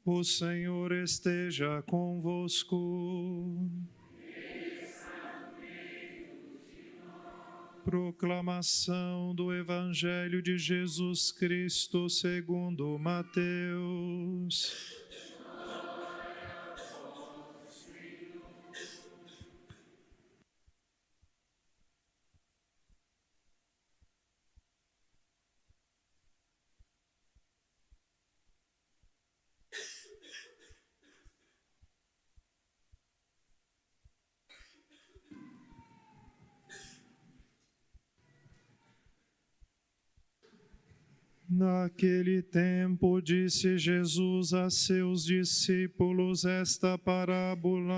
O Senhor esteja convosco. Proclamação do Evangelho de Jesus Cristo segundo Mateus. Naquele tempo disse Jesus a seus discípulos esta parábola: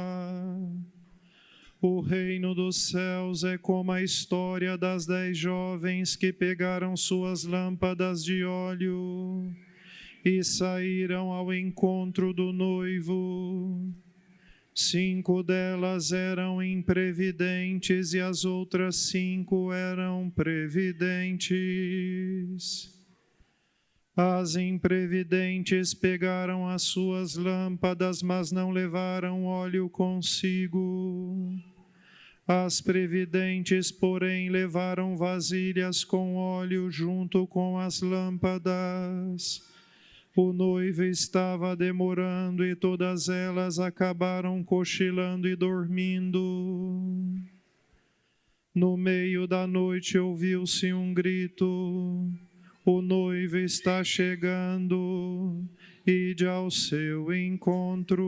O reino dos céus é como a história das 10 jovens que pegaram suas lâmpadas de óleo e saíram ao encontro do noivo. 5 delas eram imprevidentes e as outras 5 eram previdentes. As imprevidentes pegaram as suas lâmpadas, mas não levaram óleo consigo. As previdentes, porém, levaram vasilhas com óleo junto com as lâmpadas. O noivo estava demorando e todas elas acabaram cochilando e dormindo. No meio da noite ouviu-se um grito: O noivo está chegando, ide ao seu encontro.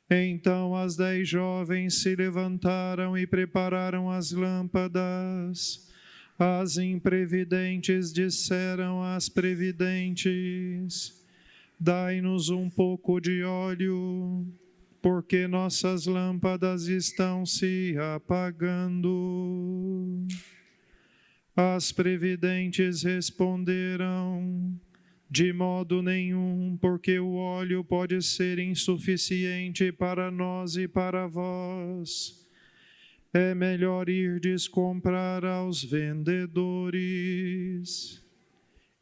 Então as 10 jovens se levantaram e prepararam as lâmpadas. As imprevidentes disseram às previdentes: Dai-nos um pouco de óleo, porque nossas lâmpadas estão se apagando. As previdentes responderam: De modo nenhum, porque o óleo pode ser insuficiente para nós e para vós. É melhor irdes comprar aos vendedores.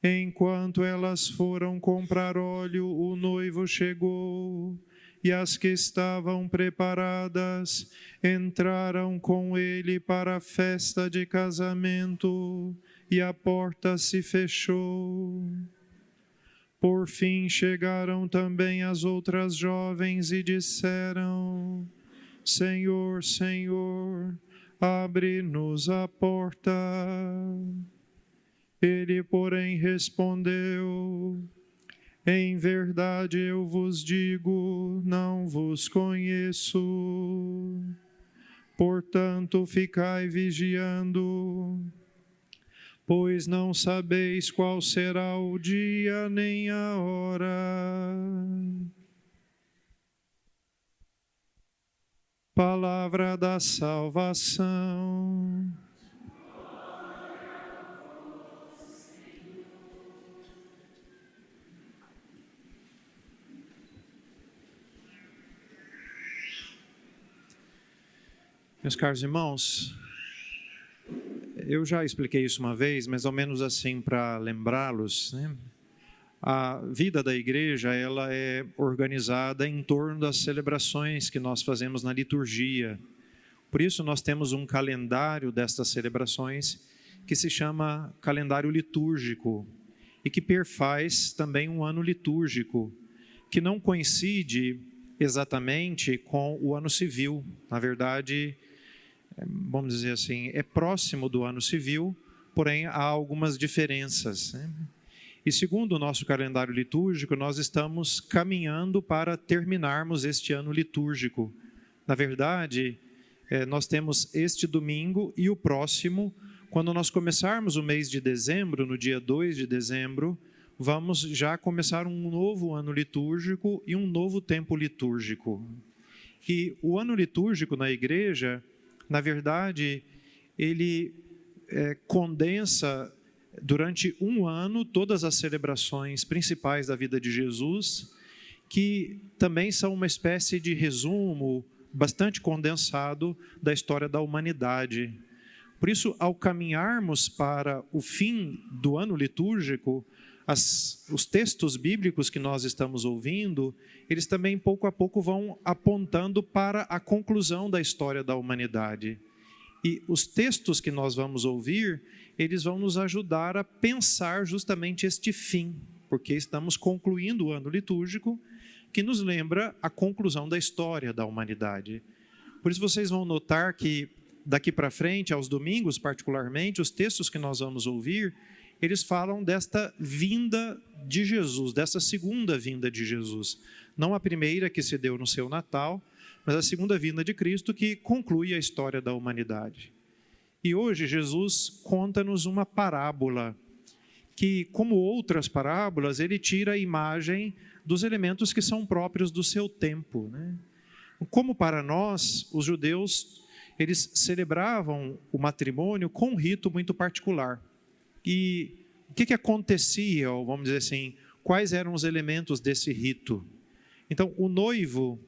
Enquanto elas foram comprar óleo, o noivo chegou, e as que estavam preparadas entraram com ele para a festa de casamento, e a porta se fechou. Por fim chegaram também as outras jovens e disseram: Senhor, Senhor, abre-nos a porta. Ele, porém, respondeu: Em verdade eu vos digo, não vos conheço. Portanto, ficai vigiando, pois não sabeis qual será o dia nem a hora. Palavra da salvação. Meus caros irmãos, eu já expliquei isso uma vez, mas ao menos assim para lembrá-los, né? A vida da igreja, ela é organizada em torno das celebrações que nós fazemos na liturgia. Por isso nós temos um calendário destas celebrações que se chama calendário litúrgico e que perfaz também um ano litúrgico, que não coincide exatamente com o ano civil. Na verdade, vamos dizer assim, é próximo do ano civil, porém há algumas diferenças, né? E segundo o nosso calendário litúrgico, nós estamos caminhando para terminarmos este ano litúrgico. Na verdade, nós temos este domingo e o próximo. Quando nós começarmos o mês de dezembro, no dia 2 de dezembro, vamos já começar um novo ano litúrgico e um novo tempo litúrgico. E o ano litúrgico na igreja, na verdade, ele condensa durante um ano todas as celebrações principais da vida de Jesus, que também são uma espécie de resumo bastante condensado da história da humanidade. Por isso, ao caminharmos para o fim do ano litúrgico, os textos bíblicos que nós estamos ouvindo, eles também pouco a pouco vão apontando para a conclusão da história da humanidade. E os textos que nós vamos ouvir, eles vão nos ajudar a pensar justamente este fim, porque estamos concluindo o ano litúrgico, que nos lembra a conclusão da história da humanidade. Por isso vocês vão notar que daqui para frente, aos domingos particularmente, os textos que nós vamos ouvir, eles falam desta vinda de Jesus, dessa segunda vinda de Jesus. Não a primeira que se deu no seu Natal, mas a segunda vinda de Cristo que conclui a história da humanidade. E hoje Jesus conta-nos uma parábola que, como outras parábolas, ele tira a imagem dos elementos que são próprios do seu tempo, né? Como para nós, os judeus, eles celebravam o matrimônio com um rito muito particular. E o que acontecia, vamos dizer assim, quais eram os elementos desse rito? Então, o noivo,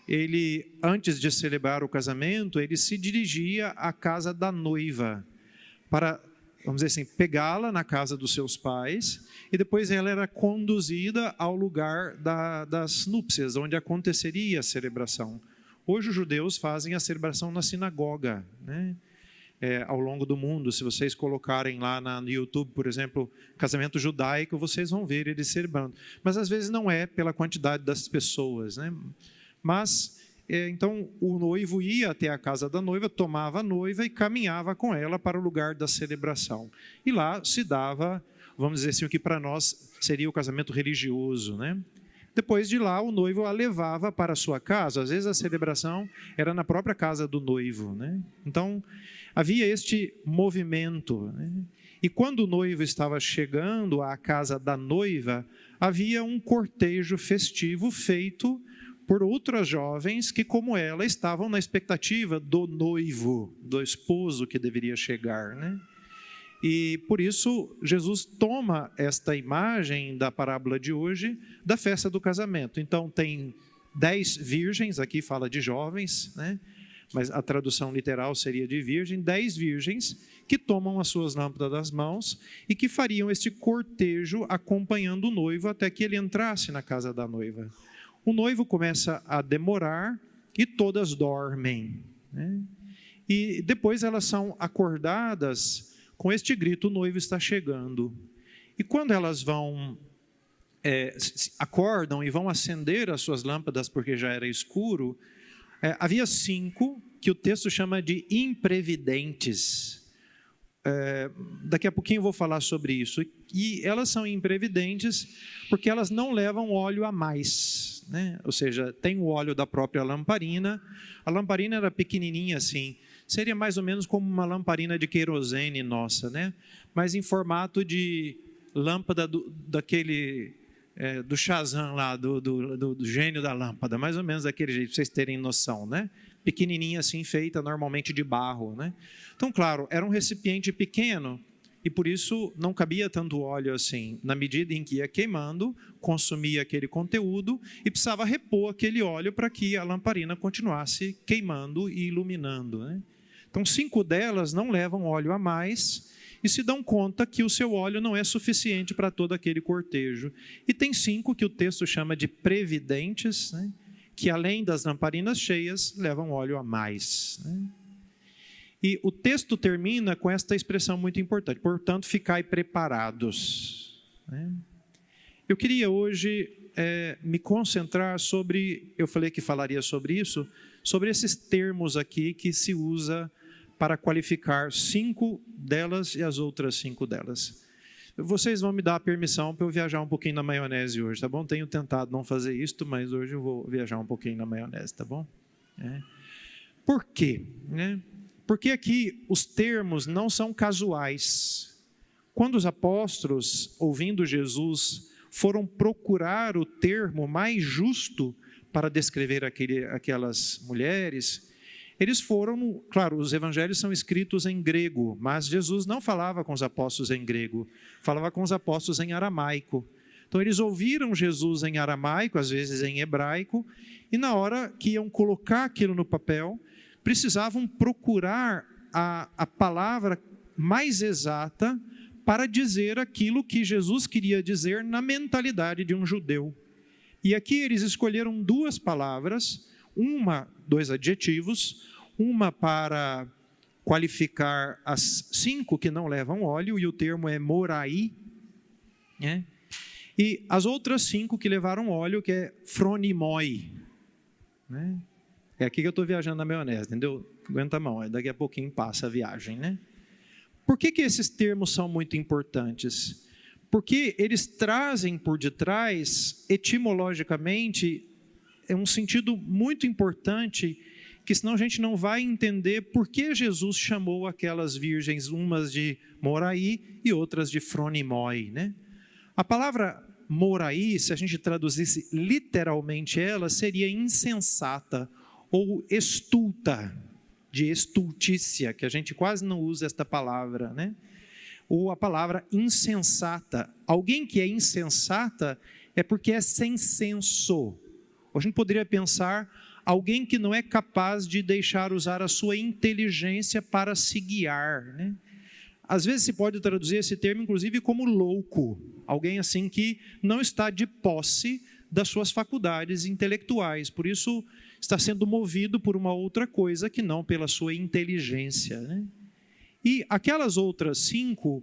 ele, antes de celebrar o casamento, ele se dirigia à casa da noiva para, vamos dizer assim, pegá-la na casa dos seus pais, e depois ela era conduzida ao lugar das núpcias, onde aconteceria a celebração. Hoje os judeus fazem a celebração na sinagoga, né? Ao longo do mundo, se vocês colocarem lá no YouTube, por exemplo, casamento judaico, vocês vão ver eles celebrando. Mas às vezes não é pela quantidade das pessoas, né? Mas, então, o noivo ia até a casa da noiva, tomava a noiva e caminhava com ela para o lugar da celebração. E lá se dava, vamos dizer assim, o que para nós seria o casamento religioso, né? Depois de lá, o noivo a levava para a sua casa. Às vezes a celebração era na própria casa do noivo, né? Então, havia este movimento, né? E quando o noivo estava chegando à casa da noiva, havia um cortejo festivo feito por outras jovens que, como ela, estavam na expectativa do noivo, do esposo que deveria chegar, né? E por isso Jesus toma esta imagem da parábola de hoje da festa do casamento. Então tem 10 virgens, aqui fala de jovens, né? Mas a tradução literal seria de virgem, 10 virgens que tomam as suas lâmpadas das mãos e que fariam este cortejo acompanhando o noivo até que ele entrasse na casa da noiva. O noivo começa a demorar e todas dormem, né? E depois elas são acordadas com este grito: o noivo está chegando. E quando elas acordam e vão acender as suas lâmpadas, porque já era escuro, havia 5 que o texto chama de imprevidentes. Daqui a pouquinho eu vou falar sobre isso. E elas são imprevidentes porque elas não levam óleo a mais, né? Ou seja, tem o óleo da própria lamparina. A lamparina era pequenininha assim, seria mais ou menos como uma lamparina de querosene nossa, né? Mas em formato de lâmpada do Shazam lá, do gênio da lâmpada, mais ou menos daquele jeito, para vocês terem noção, né? Pequenininha assim, feita normalmente de barro, né? Então, claro, era um recipiente pequeno e por isso não cabia tanto óleo assim. Na medida em que ia queimando, consumia aquele conteúdo e precisava repor aquele óleo para que a lamparina continuasse queimando e iluminando, né? Então, 5 delas não levam óleo a mais e se dão conta que o seu óleo não é suficiente para todo aquele cortejo. E tem 5 que o texto chama de previdentes, né? Que além das lamparinas cheias, levam óleo a mais, né? E o texto termina com esta expressão muito importante: portanto, ficai preparados, né? Eu queria hoje me concentrar sobre, eu falei que falaria sobre isso, sobre esses termos aqui que se usa para qualificar 5 delas e as outras 5 delas. Vocês vão me dar a permissão para eu viajar um pouquinho na maionese hoje, tá bom? Tenho tentado não fazer isto, mas hoje eu vou viajar um pouquinho na maionese, tá bom? Por quê, né? Porque aqui os termos não são casuais. Quando os apóstolos, ouvindo Jesus, foram procurar o termo mais justo para descrever aquelas mulheres, eles foram, claro, os evangelhos são escritos em grego, mas Jesus não falava com os apóstolos em grego, falava com os apóstolos em aramaico. Então eles ouviram Jesus em aramaico, às vezes em hebraico, e na hora que iam colocar aquilo no papel, precisavam procurar a palavra mais exata para dizer aquilo que Jesus queria dizer na mentalidade de um judeu. E aqui eles escolheram duas palavras, dois adjetivos, uma para qualificar as 5 que não levam óleo, e o termo é morai, né? E as outras 5 que levaram óleo, que é phronimoi, né? É aqui que eu estou viajando na maionese, entendeu? Aguenta a mão, daqui a pouquinho passa a viagem, né? Por que esses termos são muito importantes? Porque eles trazem por detrás, etimologicamente, um sentido muito importante, que senão a gente não vai entender por que Jesus chamou aquelas virgens, umas de morai e outras de phronimoi, né? A palavra morai, se a gente traduzisse literalmente ela, seria insensata ou estulta, de estultícia, que a gente quase não usa esta palavra, né? Ou a palavra insensata. Alguém que é insensata é porque é sem senso. A gente poderia pensar alguém que não é capaz de deixar usar a sua inteligência para se guiar, né? Às vezes se pode traduzir esse termo, inclusive, como louco. Alguém assim que não está de posse das suas faculdades intelectuais. Por isso, está sendo movido por uma outra coisa que não pela sua inteligência, né? E aquelas outras 5,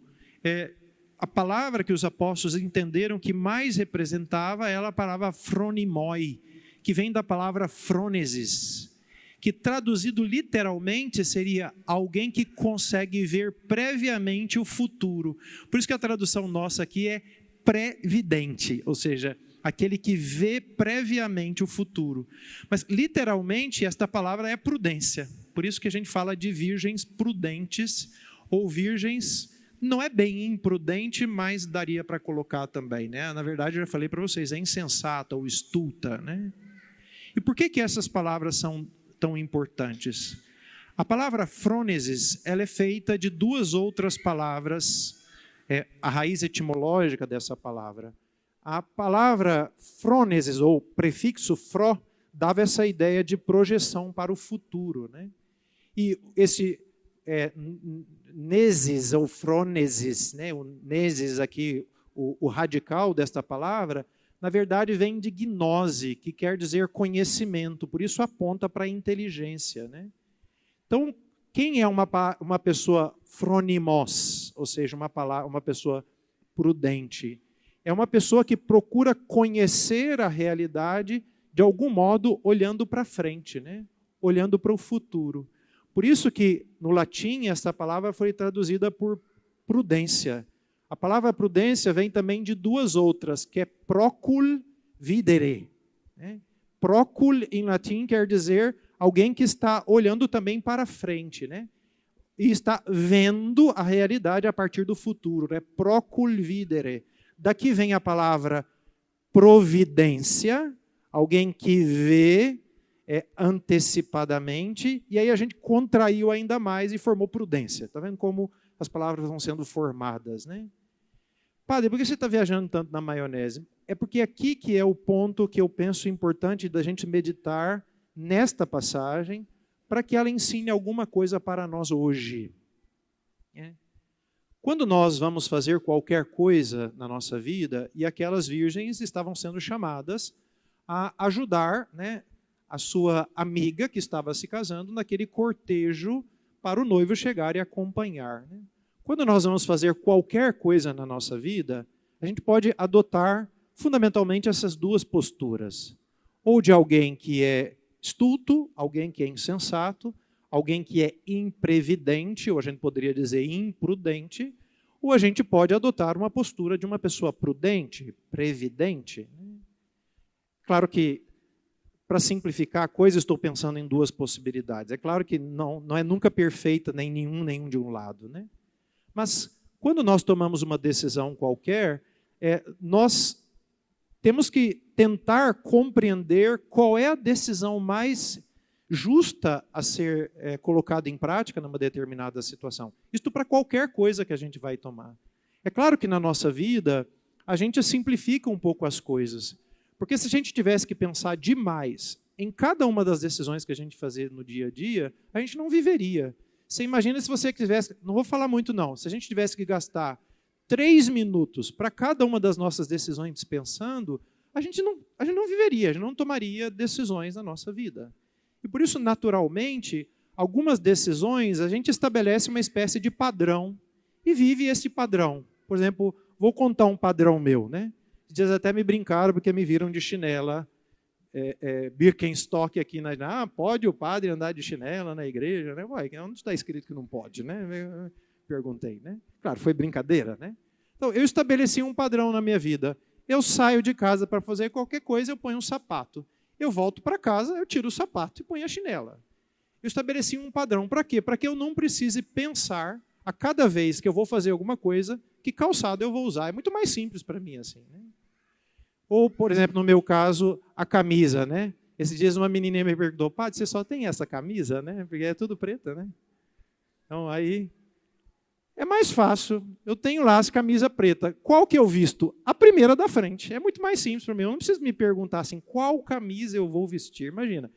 a palavra que os apóstolos entenderam que mais representava era a palavra phronimoi, que vem da palavra frônesis, que traduzido literalmente seria alguém que consegue ver previamente o futuro. Por isso que a tradução nossa aqui é previdente, ou seja, aquele que vê previamente o futuro. Mas literalmente esta palavra é prudência. Por isso que a gente fala de virgens prudentes, ou virgens, não é bem imprudente, mas daria para colocar também, né? Na verdade, eu já falei para vocês, é insensata ou estulta, né? E por que essas palavras são tão importantes? A palavra frônesis, ela é feita de 2 outras palavras, a raiz etimológica dessa palavra. A palavra frônesis, ou prefixo fró, dava essa ideia de projeção para o futuro, né? E esse nesis, ou frônesis, né? O nesis aqui, o radical desta palavra, na verdade vem de gnose, que quer dizer conhecimento, por isso aponta para a inteligência, né? Então, quem é uma pessoa phronimos, ou seja, uma pessoa prudente? É uma pessoa que procura conhecer a realidade de algum modo olhando para frente, né? Olhando para o futuro. Por isso que no latim essa palavra foi traduzida por prudência. A palavra prudência vem também de 2 outras, que é procul videre, né? Procul em latim quer dizer alguém que está olhando também para frente, né? E está vendo a realidade a partir do futuro, né? Procul videre. Daqui vem a palavra providência, alguém que vê antecipadamente, e aí a gente contraiu ainda mais e formou prudência. Está vendo como as palavras vão sendo formadas, né? Padre, por que você está viajando tanto na maionese? É porque aqui que é o ponto que eu penso importante da gente meditar nesta passagem, para que ela ensine alguma coisa para nós hoje. Quando nós vamos fazer qualquer coisa na nossa vida, e aquelas virgens estavam sendo chamadas a ajudar, né, a sua amiga que estava se casando naquele cortejo para o noivo chegar e acompanhar, né? Quando nós vamos fazer qualquer coisa na nossa vida, a gente pode adotar fundamentalmente essas 2 posturas. Ou de alguém que é estulto, alguém que é insensato, alguém que é imprevidente, ou a gente poderia dizer imprudente, ou a gente pode adotar uma postura de uma pessoa prudente, previdente. Claro que, para simplificar a coisa, estou pensando em 2 possibilidades. É claro que não é nunca perfeita nem nenhum de um lado, né? Mas, quando nós tomamos uma decisão qualquer, nós temos que tentar compreender qual é a decisão mais justa a ser colocada em prática numa determinada situação. Isto para qualquer coisa que a gente vai tomar. É claro que na nossa vida, a gente simplifica um pouco as coisas. Porque se a gente tivesse que pensar demais em cada uma das decisões que a gente fazer no dia a dia, a gente não viveria. Você imagina se você tivesse, não vou falar muito não, se a gente tivesse que gastar 3 minutos para cada uma das nossas decisões pensando, a gente não viveria, a gente não tomaria decisões na nossa vida. E por isso, naturalmente, algumas decisões a gente estabelece uma espécie de padrão e vive esse padrão. Por exemplo, vou contar um padrão meu, né? Esses dias até me brincaram porque me viram de chinela, Birkenstock aqui pode o padre andar de chinela na igreja, né? Ué, onde está escrito que não pode, né? Eu perguntei, né? Claro, foi brincadeira, né? Então, eu estabeleci um padrão na minha vida. Eu saio de casa para fazer qualquer coisa, eu ponho um sapato. Eu volto para casa, eu tiro o sapato e ponho a chinela. Eu estabeleci um padrão. Para quê? Para que eu não precise pensar a cada vez que eu vou fazer alguma coisa, que calçado eu vou usar. É muito mais simples para mim assim, né? Ou, por exemplo, no meu caso, a camisa, né? Esses dias uma menininha me perguntou, padre, você só tem essa camisa, né? Porque é tudo preta, né? Então, aí, é mais fácil. Eu tenho lá as camisas pretas. Qual que eu visto? A primeira da frente. É muito mais simples para mim. Eu não preciso me perguntar assim, qual camisa eu vou vestir. Imagina,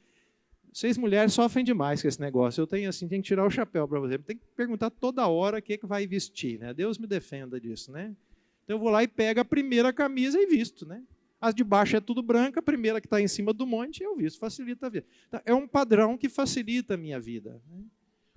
vocês mulheres sofrem demais com esse negócio. Eu tenho assim, tem que tirar o chapéu para você. Tem que perguntar toda hora o que vai vestir, né? Deus me defenda disso, né? Então, eu vou lá e pego a primeira camisa e visto, né? As de baixo é tudo branca, a primeira que está em cima do monte, eu visto, facilita a vida. Então, é um padrão que facilita a minha vida.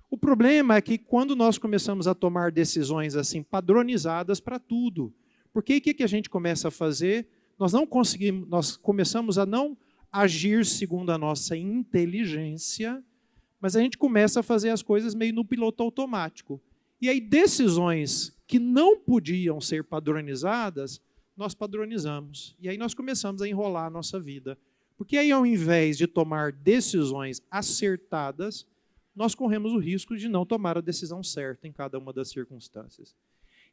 O problema é que quando nós começamos a tomar decisões assim padronizadas para tudo, porque o que a gente começa a fazer? Nós começamos a não agir segundo a nossa inteligência, mas a gente começa a fazer as coisas meio no piloto automático. E aí decisões que não podiam ser padronizadas, nós padronizamos. E aí nós começamos a enrolar a nossa vida. Porque aí, ao invés de tomar decisões acertadas, nós corremos o risco de não tomar a decisão certa em cada uma das circunstâncias.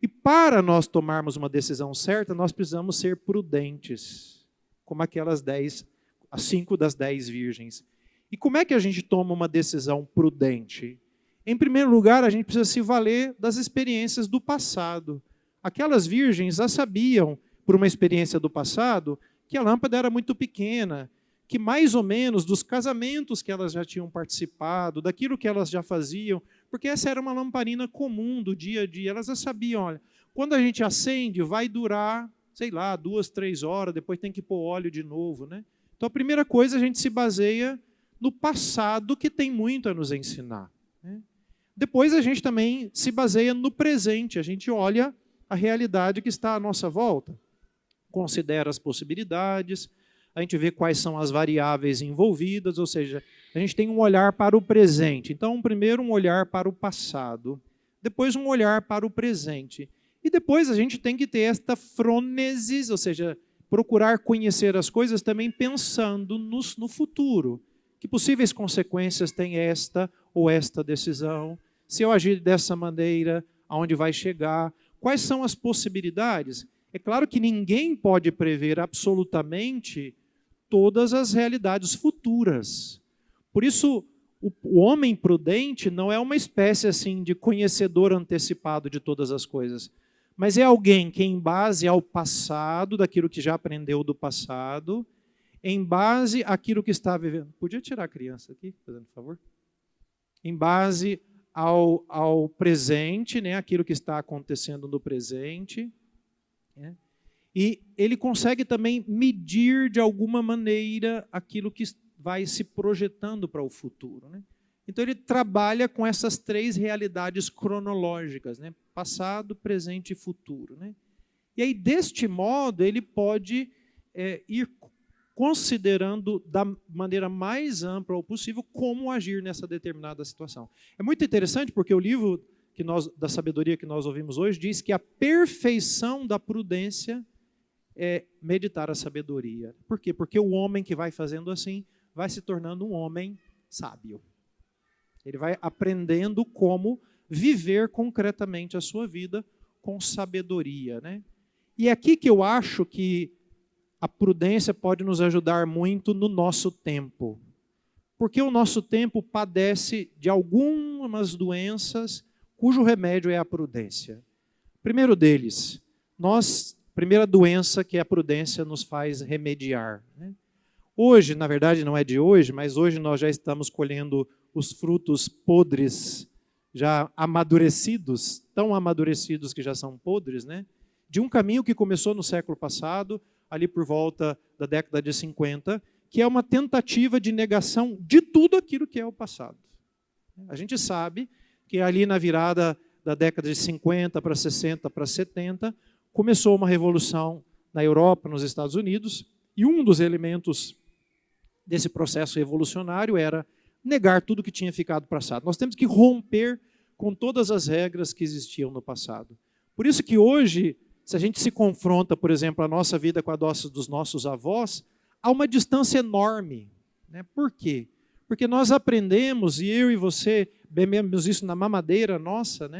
E para nós tomarmos uma decisão certa, nós precisamos ser prudentes, como as 5 das 10 virgens. E como é que a gente toma uma decisão prudente? Em primeiro lugar, a gente precisa se valer das experiências do passado. Aquelas virgens já sabiam, por uma experiência do passado, que a lâmpada era muito pequena, que mais ou menos dos casamentos que elas já tinham participado, daquilo que elas já faziam, porque essa era uma lamparina comum do dia a dia, elas já sabiam, olha, quando a gente acende, vai durar, 2, 3 horas, depois tem que pôr óleo de novo, né? Então, a primeira coisa, a gente se baseia no passado, que tem muito a nos ensinar, né? Depois, a gente também se baseia no presente, a gente olha a realidade que está à nossa volta, considera as possibilidades, a gente vê quais são as variáveis envolvidas, ou seja, a gente tem um olhar para o presente. Então, primeiro um olhar para o passado, depois um olhar para o presente. E depois a gente tem que ter esta frônesis, ou seja, procurar conhecer as coisas também pensando no futuro. Que possíveis consequências tem esta ou esta decisão? Se eu agir dessa maneira, aonde vai chegar? Quais são as possibilidades? É claro que ninguém pode prever absolutamente todas as realidades futuras. Por isso, o homem prudente não é uma espécie assim de conhecedor antecipado de todas as coisas, mas é alguém que, em base ao passado, daquilo que já aprendeu do passado, em base àquilo que está vivendo. Podia tirar a criança aqui, fazendo favor? Em base ao presente, né, aquilo que está acontecendo no presente, né? E ele consegue também medir de alguma maneira aquilo que vai se projetando para o futuro, né? Então ele trabalha com essas 3 realidades cronológicas, né? Passado, presente e futuro, né? E aí, deste modo, ele pode ir considerando da maneira mais ampla possível como agir nessa determinada situação. É muito interessante porque o livro da sabedoria que nós ouvimos hoje diz que a perfeição da prudência é meditar a sabedoria. Por quê? Porque o homem que vai fazendo assim vai se tornando um homem sábio. Ele vai aprendendo como viver concretamente a sua vida com sabedoria, né? E é aqui que eu acho que a prudência pode nos ajudar muito no nosso tempo. Porque o nosso tempo padece de algumas doenças cujo remédio é a prudência. Primeiro deles, primeira doença que a prudência nos faz remediar, né? Hoje, na verdade não é de hoje, mas hoje nós já estamos colhendo os frutos podres, já amadurecidos, tão amadurecidos que já são podres, né? de um caminho que começou no século passado, ali por volta da década de 50, que é uma tentativa de negação de tudo aquilo que é o passado. A gente sabe que ali na virada da década de 50 para 60 para 70, começou uma revolução na Europa, nos Estados Unidos, e um dos elementos desse processo revolucionário era negar tudo que tinha ficado passado. Nós temos que romper com todas as regras que existiam no passado. Por isso que hoje, se a gente se confronta, por exemplo, a nossa vida com a dos nossos avós, há uma distância enorme. Por quê? Porque nós aprendemos, e eu e você bebemos isso na mamadeira nossa,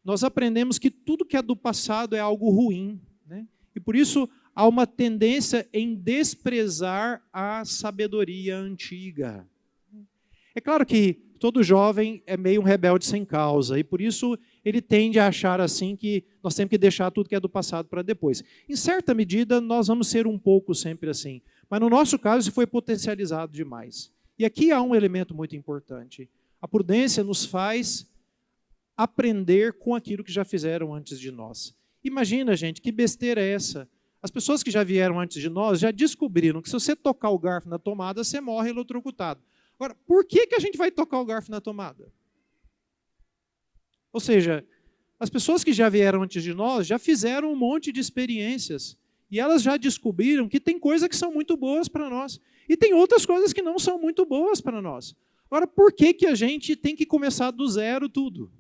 nós aprendemos que tudo que é do passado é algo ruim. E por isso há uma tendência em desprezar a sabedoria antiga. É claro que todo jovem é meio um rebelde sem causa, e por isso ele tende a achar assim que nós temos que deixar tudo que é do passado para depois. Em certa medida, nós vamos ser um pouco sempre assim. Mas no nosso caso, isso foi potencializado demais. E aqui há um elemento muito importante. A prudência nos faz aprender com aquilo que já fizeram antes de nós. Imagina, gente, que besteira é essa? As pessoas que já vieram antes de nós já descobriram que se você tocar o garfo na tomada, você morre eletrocutado. Agora, por que a gente vai tocar o garfo na tomada? Ou seja, as pessoas que já vieram antes de nós já fizeram um monte de experiências e elas já descobriram que tem coisas que são muito boas para nós e tem outras coisas que não são muito boas para nós. Agora, por que a gente tem que começar do zero tudo?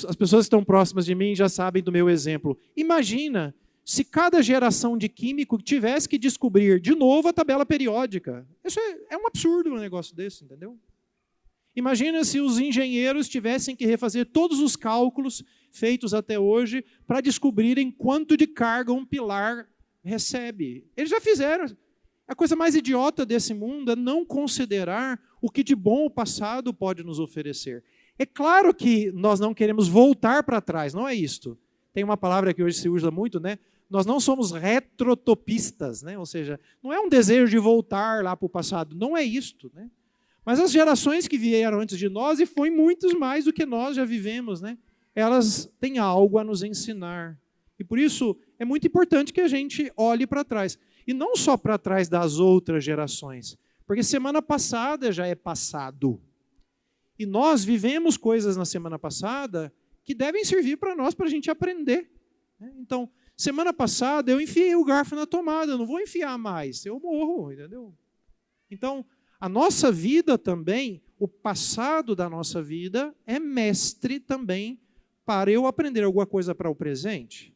As pessoas que estão próximas de mim já sabem do meu exemplo. Imagina se cada geração de químico tivesse que descobrir de novo a tabela periódica. Isso é um absurdo um negócio desse, entendeu? Imagina se os engenheiros tivessem que refazer todos os cálculos feitos até hoje para descobrirem quanto de carga um pilar recebe. Eles já fizeram. A coisa mais idiota desse mundo é não considerar o que de bom o passado pode nos oferecer. É claro que nós não queremos voltar para trás, não é isto. Tem uma palavra que hoje se usa muito, Nós não somos retrotopistas, Ou seja, não é um desejo de voltar lá para o passado, não é isto, Mas as gerações que vieram antes de nós, e foi muitos mais do que nós já vivemos, Elas têm algo a nos ensinar. E por isso é muito importante que a gente olhe para trás. E não só para trás das outras gerações, porque semana passada já é passado. E nós vivemos coisas na semana passada que devem servir para nós, para a gente aprender. Então, semana passada eu enfiei o garfo na tomada, eu não vou enfiar mais, eu morro, entendeu? Então, a nossa vida também, o passado da nossa vida é mestre também para eu aprender alguma coisa para o presente.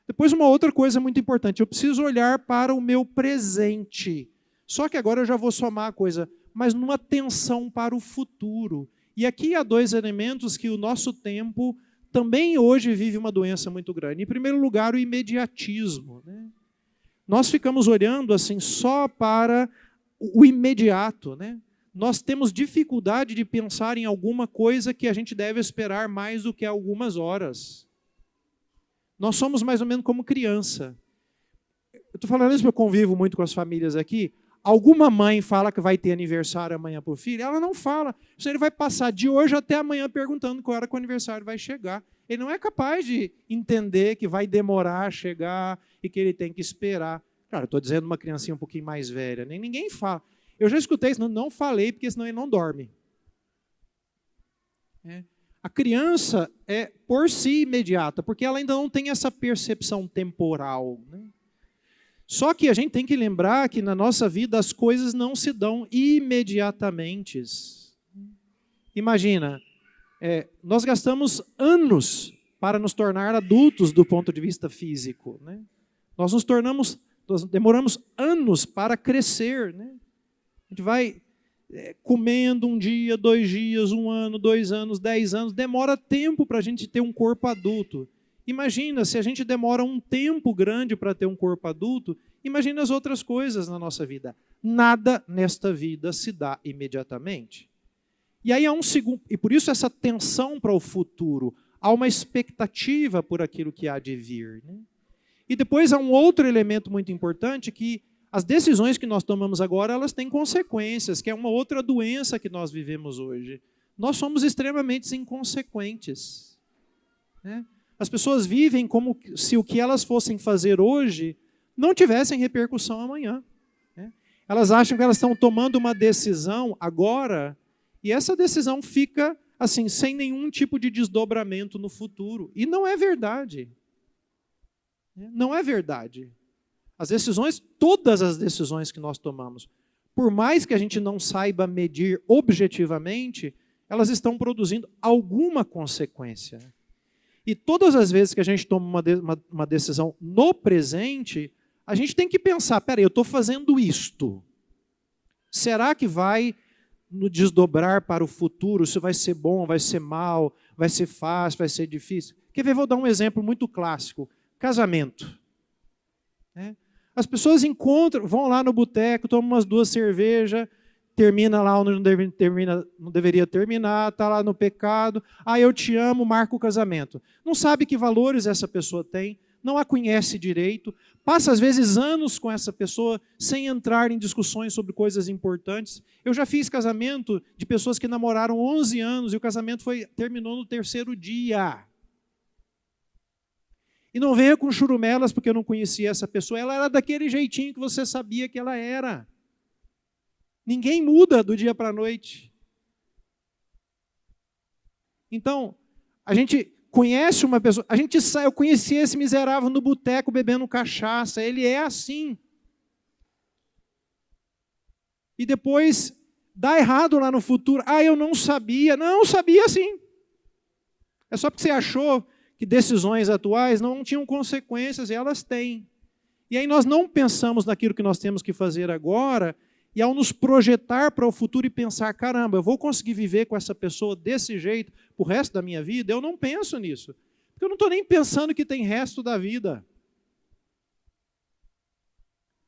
Depois, uma outra coisa muito importante, eu preciso olhar para o meu presente. Só que agora eu já vou somar a coisa, mas numa atenção para o futuro. E aqui há dois elementos que o nosso tempo também hoje vive uma doença muito grande. Em primeiro lugar, o imediatismo. Nós ficamos olhando assim só para o imediato. Nós temos dificuldade de pensar em alguma coisa que a gente deve esperar mais do que algumas horas. Nós somos mais ou menos como criança. Eu estou falando isso porque eu convivo muito com as famílias aqui. Alguma mãe fala que vai ter aniversário amanhã para o filho, ela não fala. Ele vai passar de hoje até amanhã perguntando qual hora que o aniversário vai chegar. Ele não é capaz de entender que vai demorar a chegar e que ele tem que esperar. Claro, eu estou dizendo uma criancinha um pouquinho mais velha, nem ninguém fala. Eu já escutei isso, não falei, porque senão ele não dorme. A criança é por si imediata, porque ela ainda não tem essa percepção temporal. Só que a gente tem que lembrar que na nossa vida as coisas não se dão imediatamente. Imagina, nós gastamos anos para nos tornar adultos do ponto de vista físico. Nós demoramos anos para crescer. A gente vai comendo um dia, 2 dias, 1 ano, 2 anos, 10 anos, demora tempo para a gente ter um corpo adulto. Imagina, se a gente demora um tempo grande para ter um corpo adulto, imagina as outras coisas na nossa vida. Nada nesta vida se dá imediatamente. E aí há um segundo, e por isso essa tensão para o futuro, há uma expectativa por aquilo que há de vir. E depois há um outro elemento muito importante, que as decisões que nós tomamos agora, elas têm consequências, que é uma outra doença que nós vivemos hoje. Nós somos extremamente inconsequentes. As pessoas vivem como se o que elas fossem fazer hoje não tivessem repercussão amanhã. Elas acham que elas estão tomando uma decisão agora e essa decisão fica assim, sem nenhum tipo de desdobramento no futuro. E não é verdade. Não é verdade. As decisões, todas as decisões que nós tomamos, por mais que a gente não saiba medir objetivamente, elas estão produzindo alguma consequência. E todas as vezes que a gente toma uma decisão no presente, a gente tem que pensar, peraí, eu estou fazendo isto. Será que vai no desdobrar para o futuro? Se vai ser bom, vai ser mal, vai ser fácil, vai ser difícil? Quer ver? Vou dar um exemplo muito clássico. Casamento. As pessoas vão lá no boteco, tomam umas 2 cervejas, termina lá onde não deveria terminar, está lá no pecado, eu te amo, marca o casamento. Não sabe que valores essa pessoa tem, não a conhece direito, passa às vezes anos com essa pessoa sem entrar em discussões sobre coisas importantes. Eu já fiz casamento de pessoas que namoraram 11 anos e o casamento terminou no 3º dia. E não venha com churumelas porque eu não conhecia essa pessoa, ela era daquele jeitinho que você sabia que ela era. Ninguém muda do dia para a noite. Então, a gente conhece uma pessoa, eu conheci esse miserável no boteco bebendo cachaça, ele é assim. E depois dá errado lá no futuro, eu não sabia. Não, sabia sim. É só porque você achou que decisões atuais não tinham consequências, e elas têm. E aí nós não pensamos naquilo que nós temos que fazer agora, e ao nos projetar para o futuro e pensar, caramba, eu vou conseguir viver com essa pessoa desse jeito o resto da minha vida, eu não penso nisso. Porque eu não estou nem pensando que tem resto da vida.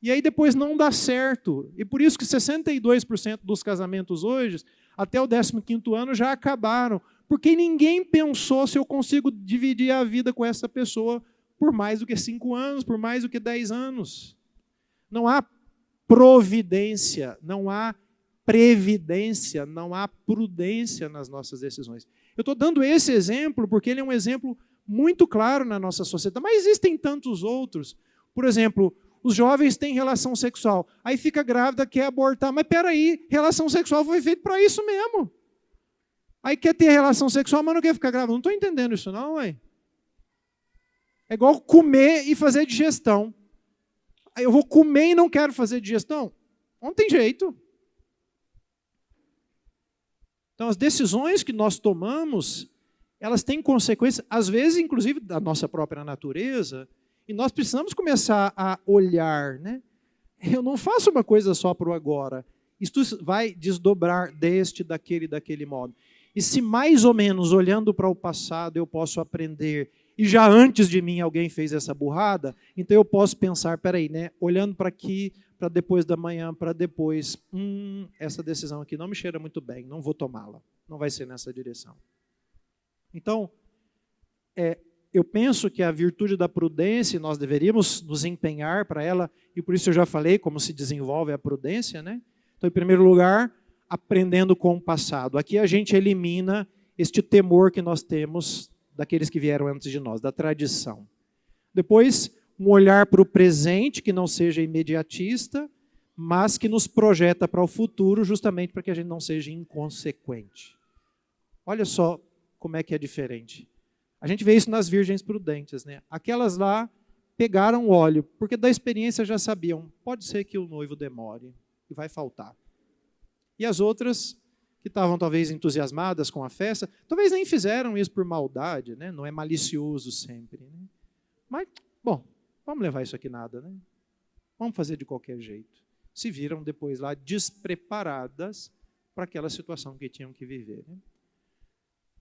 E aí depois não dá certo. E por isso que 62% dos casamentos hoje, até o 15º ano, já acabaram. Porque ninguém pensou se eu consigo dividir a vida com essa pessoa por mais do que 5 anos, por mais do que 10 anos. Não há providência, não há previdência, não há prudência nas nossas decisões. Eu estou dando esse exemplo porque ele é um exemplo muito claro na nossa sociedade, mas existem tantos outros. Por exemplo, os jovens têm relação sexual, aí fica grávida, quer abortar, mas peraí, relação sexual foi feita para isso mesmo. Aí quer ter relação sexual, mas não quer ficar grávida. Não estou entendendo isso não, ué. É igual comer e fazer digestão. Eu vou comer e não quero fazer digestão? Não tem jeito. Então, as decisões que nós tomamos, elas têm consequências, às vezes, inclusive, da nossa própria natureza, e nós precisamos começar a olhar, né? Eu não faço uma coisa só para o agora. Isto vai desdobrar daquele modo. E se mais ou menos, olhando para o passado, eu posso aprender, e já antes de mim alguém fez essa burrada, então eu posso pensar, peraí, né? Olhando para aqui, para depois da manhã, para depois, essa decisão aqui não me cheira muito bem, não vou tomá-la, não vai ser nessa direção. Então, eu penso que a virtude da prudência, nós deveríamos nos empenhar para ela, e por isso eu já falei como se desenvolve a prudência, né? Então, em primeiro lugar, aprendendo com o passado. Aqui a gente elimina este temor que nós temos daqueles que vieram antes de nós, da tradição. Depois, um olhar para o presente, que não seja imediatista, mas que nos projeta para o futuro, justamente para que a gente não seja inconsequente. Olha só como é que é diferente. A gente vê isso nas virgens prudentes, né? Aquelas lá pegaram óleo, porque da experiência já sabiam, pode ser que o noivo demore e vai faltar. E as outras, que estavam talvez entusiasmadas com a festa, talvez nem fizeram isso por maldade, né? Não é malicioso sempre. Né? Mas, bom, vamos levar isso aqui nada, né? Vamos fazer de qualquer jeito. Se viram depois lá despreparadas para aquela situação que tinham que viver. Né?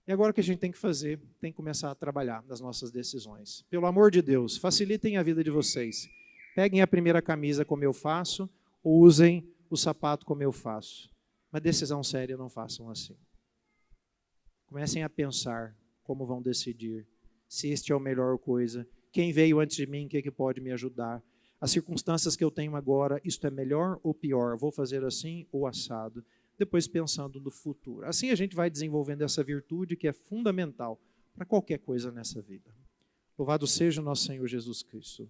E agora o que a gente tem que fazer? Tem que começar a trabalhar nas nossas decisões. Pelo amor de Deus, facilitem a vida de vocês. Peguem a primeira camisa como eu faço, ou usem o sapato como eu faço. Mas decisão séria não façam assim. Comecem a pensar como vão decidir, se este é a melhor coisa, quem veio antes de mim, o que é que pode me ajudar, as circunstâncias que eu tenho agora, isto é melhor ou pior, vou fazer assim ou assado, depois pensando no futuro. Assim a gente vai desenvolvendo essa virtude que é fundamental para qualquer coisa nessa vida. Louvado seja o nosso Senhor Jesus Cristo.